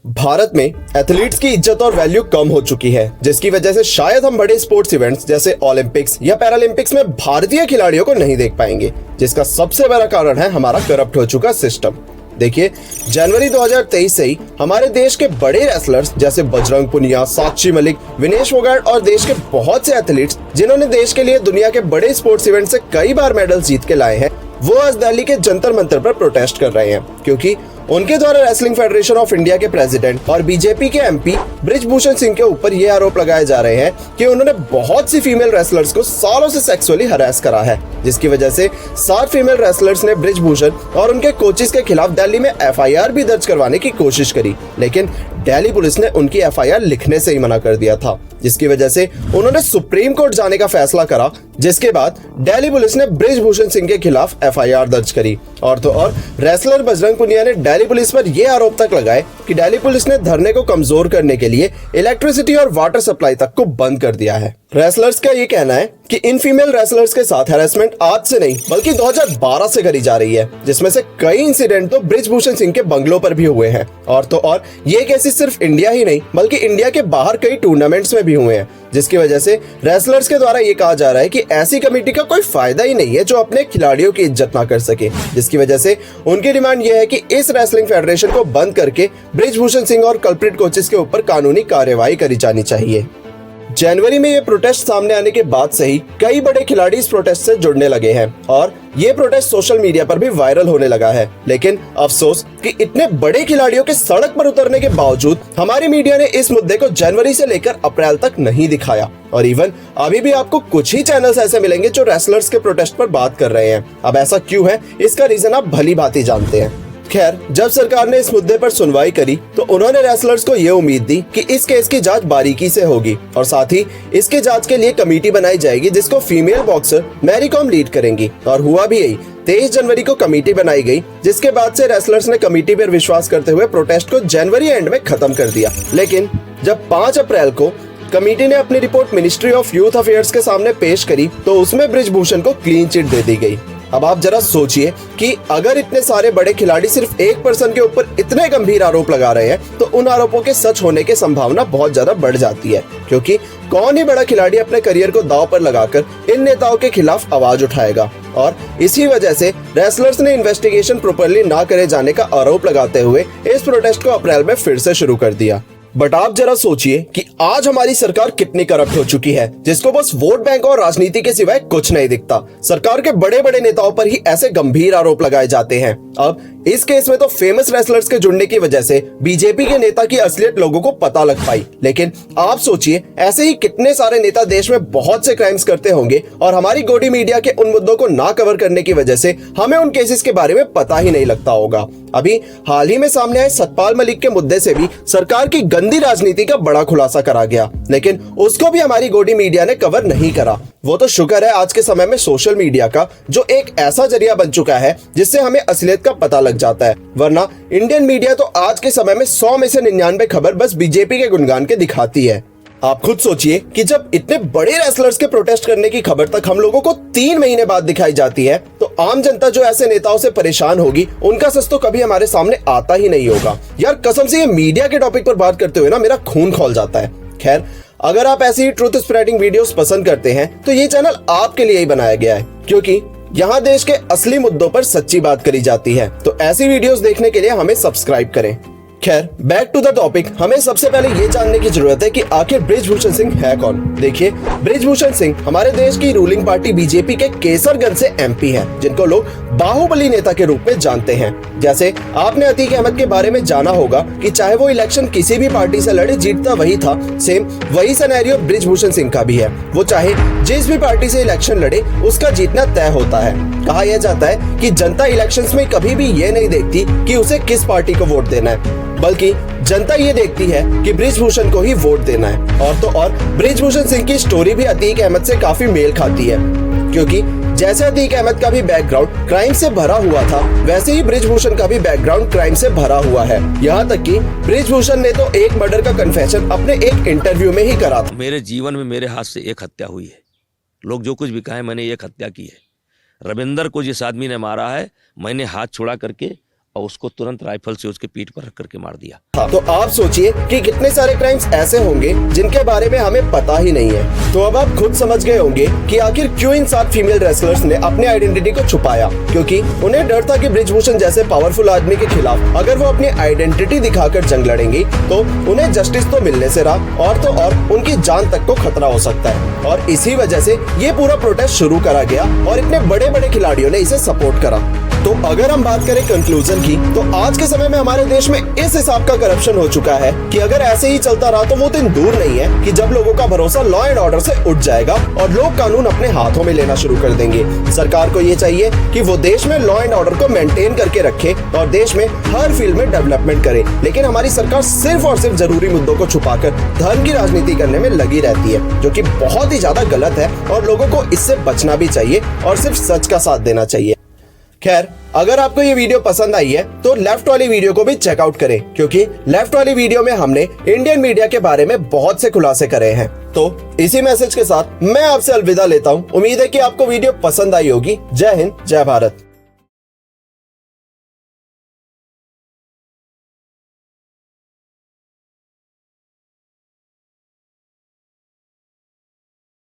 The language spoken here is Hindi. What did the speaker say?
भारत में एथलीट्स की इज्जत और वैल्यू कम हो चुकी है, जिसकी वजह से शायद हम बड़े स्पोर्ट्स इवेंट्स जैसे ओलंपिक्स या पैरालंपिक्स में भारतीय खिलाड़ियों को नहीं देख पाएंगे, जिसका सबसे बड़ा कारण है हमारा करप्ट हो चुका सिस्टम। देखिए, जनवरी 2023 से ही हमारे देश के बड़े रेसलर्स जैसे बजरंग पुनिया, साक्षी मलिक, विनेश फोगाट और देश के बहुत से एथलीट्स जिन्होंने देश के लिए दुनिया के बड़े स्पोर्ट्स इवेंट से कई बार मेडल जीत के लाए हैं, वो आज दिल्ली के जंतर मंतर पर प्रोटेस्ट कर रहे हैं, क्योंकि उनके द्वारा रेसलिंग फेडरेशन ऑफ इंडिया के प्रेसिडेंट और बीजेपी के एमपी बृजभूषण सिंह के ऊपर ये आरोप लगाए जा रहे हैं कि उन्होंने बहुत सी फीमेल रेसलर्स को सालों से सेक्सुअली हरास करा है, जिसकी वजह से 7 फीमेल रेसलर्स ने बृजभूषण और उनके कोचेस के खिलाफ दिल्ली में एफआईआर भी दर्ज करवाने की कोशिश करी, लेकिन दिल्ली पुलिस ने उनकी एफआईआर लिखने से ही मना कर दिया था, जिसकी वजह से उन्होंने सुप्रीम कोर्ट जाने का फैसला करा, जिसके बाद दिल्ली पुलिस ने बृजभूषण सिंह के खिलाफ एफआईआर दर्ज करी। और तो और रेसलर बजरंग पुनिया ने दिल्ली पुलिस पर यह आरोप तक लगाए कि दिल्ली पुलिस ने धरने को कमजोर करने के लिए इलेक्ट्रिसिटी और वाटर सप्लाई तक को बंद कर दिया है। रेसलर्स का ये कहना है कि इन फीमेल रेसलर्स के साथ हैरेसमेंट आज से नहीं बल्कि 2012 से करी जा रही है, जिसमें से कई इंसिडेंट तो बृजभूषण सिंह के बंगलों पर भी हुए हैं। और तो और ये केसेस सिर्फ इंडिया ही नहीं बल्कि इंडिया के बाहर कई टूर्नामेंट्स में भी हुए हैं, जिसकी वजह से रेसलर्स के द्वारा ये कहा जा रहा है कि ऐसी कमेटी का कोई फायदा ही नहीं है जो अपने खिलाड़ियों की इज्जत ना कर सके, जिसकी वजह से उनकी डिमांड यह है कि इस रेसलिंग फेडरेशन को बंद करके बृजभूषण सिंह और कल्प्रिट कोचेस के ऊपर कानूनी कार्यवाही करी जानी चाहिए। जनवरी में ये प्रोटेस्ट सामने आने के बाद से ही कई बड़े खिलाड़ी इस प्रोटेस्ट से जुड़ने लगे हैं और ये प्रोटेस्ट सोशल मीडिया पर भी वायरल होने लगा है। लेकिन अफसोस कि इतने बड़े खिलाड़ियों के सड़क पर उतरने के बावजूद हमारी मीडिया ने इस मुद्दे को जनवरी से लेकर अप्रैल तक नहीं दिखाया, और इवन अभी भी आपको कुछ ही चैनल्स ऐसे मिलेंगे जो रेसलर्स के प्रोटेस्ट पर बात कर रहे हैं। अब ऐसा क्यों है, इसका रीजन आप भली भांति जानते हैं। खैर, जब सरकार ने इस मुद्दे पर सुनवाई करी तो उन्होंने रेसलर्स को ये उम्मीद दी कि इस केस की जांच बारीकी से होगी और साथ ही इसके जांच के लिए कमेटी बनाई जाएगी जिसको female boxer Mary Kom lead करेंगी। और हुआ भी यही, 23 जनवरी को कमेटी बनाई गई, जिसके बाद से रेसलर्स ने कमेटी पर विश्वास करते हुए प्रोटेस्ट को जनवरी एंड में खत्म कर दिया। लेकिन जब 5 अप्रैल को कमेटी ने अपनी report ministry of youth affairs के सामने पेश करी तो उसमें बृजभूषण को क्लीन चिट दे दी गई। अब आप जरा सोचिए कि अगर इतने सारे बड़े खिलाड़ी सिर्फ एक पर्सन के ऊपर इतने गंभीर आरोप लगा रहे हैं तो उन आरोपों के सच होने की संभावना बहुत ज्यादा बढ़ जाती है, क्योंकि कौन ही बड़ा खिलाड़ी अपने करियर को दांव पर लगाकर इन नेताओं के खिलाफ आवाज उठाएगा। और इसी वजह से रेसलर्स ने इन्वेस्टिगेशन प्रॉपर्ली ना करे जाने का आरोप लगाते हुए इस प्रोटेस्ट को अप्रैल में फिर से शुरू कर दिया। बट आप जरा सोचिए कि आज हमारी सरकार कितनी करप्ट हो चुकी है, जिसको बस वोट बैंक और राजनीति के सिवाय कुछ नहीं दिखता। सरकार के बड़े बड़े नेताओं पर ही ऐसे गंभीर आरोप लगाए जाते हैं। अब इस केस में तो फेमस रेसलर्स के जुड़ने की वजह से बीजेपी के नेता की असलियत लोगों को पता लग पाई, लेकिन आप सोचिए ऐसे ही कितने सारे नेता देश में बहुत से क्राइम्स करते होंगे और हमारी गोदी मीडिया के उन मुद्दों को ना कवर करने की वजह से हमें उन केसेस के बारे में पता ही नहीं लगता होगा। अभी हाल ही में सामने आए सतपाल मलिक के मुद्दे से भी सरकार की गंदी राजनीति का बड़ा खुलासा करा गया, लेकिन उसको भी हमारी गोदी मीडिया ने कवर नहीं करा। वो तो शुक्र है आज के समय में सोशल मीडिया का, जो एक ऐसा जरिया बन चुका है जिससे हमें असलियत का पता लग जाता है, वरना इंडियन मीडिया तो आज के समय में 100 में से 99 खबर बस बीजेपी के गुणगान के दिखाती है। आप खुद सोचिए कि जब इतने बड़े रेसलर्स के प्रोटेस्ट करने की खबर तक हम लोगों को 3 महीने बाद दिखाई जाती है तो आम जनता जो ऐसे नेताओं से परेशान होगी उनका सच तो कभी हमारे सामने आता ही नहीं होगा। यार कसम से ये मीडिया के टॉपिक पर बात करते हुए ना मेरा खून खौल जाता है। खैर, अगर आप ऐसी ही ट्रुथ स्प्रेडिंग वीडियोस पसंद करते हैं तो ये चैनल आपके लिए ही बनाया गया है, क्योंकि यहाँ देश के असली मुद्दों पर सच्ची बात करी जाती है। तो ऐसी वीडियोस देखने के लिए हमें सब्सक्राइब करें। खैर, बैक टू द टॉपिक, हमें सबसे पहले ये जानने की जरूरत है कि आखिर बृजभूषण सिंह है कौन। देखिए, बृजभूषण सिंह हमारे देश की रूलिंग पार्टी बीजेपी के केसरगंज से एमपी हैं, जिनको लोग बाहुबली नेता के रूप में जानते हैं। जैसे आपने अतीक अहमद के बारे में जाना होगा कि चाहे वो इलेक्शन किसी भी पार्टी से लड़े जीतता वही था, सेम वही सिनेरियो बृजभूषण सिंह का भी है। वो चाहे जिस भी पार्टी से इलेक्शन लड़े उसका जीतना तय होता है। कहा यह जाता है कि जनता इलेक्शंस में कभी भी ये नहीं देखती कि उसे किस पार्टी को वोट देना है, बल्कि जनता ये देखती है कि बृजभूषण को ही वोट देना है। और तो और बृजभूषण सिंह की स्टोरी भी अतीक अहमद से काफी मेल खाती है, क्योंकि जैसे अतीक अहमद का भी बैकग्राउंड क्राइम से भरा हुआ था, वैसे ही बृजभूषण का भी बैकग्राउंड क्राइम से भरा हुआ है। यहाँ तक कि बृजभूषण ने तो एक मर्डर का कन्फेशन अपने एक इंटरव्यू में ही करा था। मेरे जीवन में मेरे हाथ से एक हत्या हुई है। लोग जो कुछ भी कहें, मैंने एक हत्या की है। रविंदर को जिस आदमी ने मारा है, मैंने हाथ छुड़ा करके और उसको तुरंत राइफल से उसके पीठ पर रख करके मार दिया। तो आप सोचिए कि कितने सारे क्राइम्स ऐसे होंगे जिनके बारे में हमें पता ही नहीं है। तो अब आप खुद समझ गए होंगे कि आखिर क्यों इन 7 फीमेल रेसलर्स ने अपने आइडेंटिटी को छुपाया, क्योंकि उन्हें डर था कि बृजभूषण जैसे पावरफुल आदमी के खिलाफ अगर वो अपनी आइडेंटिटी दिखाकर जंग लड़ेंगी तो उन्हें जस्टिस तो मिलने से रहा और तो और उनकी जान तक को खतरा हो सकता है। और इसी वजह से ये पूरा प्रोटेस्ट शुरू करा गया और इतने बड़े बड़े खिलाड़ियों ने इसे सपोर्ट करा। तो अगर हम बात करें कंक्लूजन की, तो आज के समय में हमारे देश में इस हिसाब का करप्शन हो चुका है कि अगर ऐसे ही चलता रहा तो वो दिन दूर नहीं है कि जब लोगों का भरोसा लॉ एंड ऑर्डर से उठ जाएगा और लोग कानून अपने हाथों में लेना शुरू कर देंगे। सरकार को ये चाहिए कि वो देश में लॉ एंड ऑर्डर को मेंटेन करके रखे और देश में हर फील्ड में डेवलपमेंट करे, लेकिन हमारी सरकार सिर्फ और सिर्फ जरूरी मुद्दों को छुपाकर धर्म की राजनीति करने में लगी रहती है, जो कि बहुत ही ज्यादा गलत है और लोगों को इससे बचना भी चाहिए और सिर्फ सच का साथ देना चाहिए। खैर, अगर आपको ये वीडियो पसंद आई है तो लेफ्ट वाली वीडियो को भी चेकआउट करें, क्योंकि लेफ्ट वाली वीडियो में हमने इंडियन मीडिया के बारे में बहुत से खुलासे करे हैं। तो इसी मैसेज के साथ मैं आपसे अलविदा लेता हूं। उम्मीद है कि आपको वीडियो पसंद आई होगी। जय हिंद, जय भारत।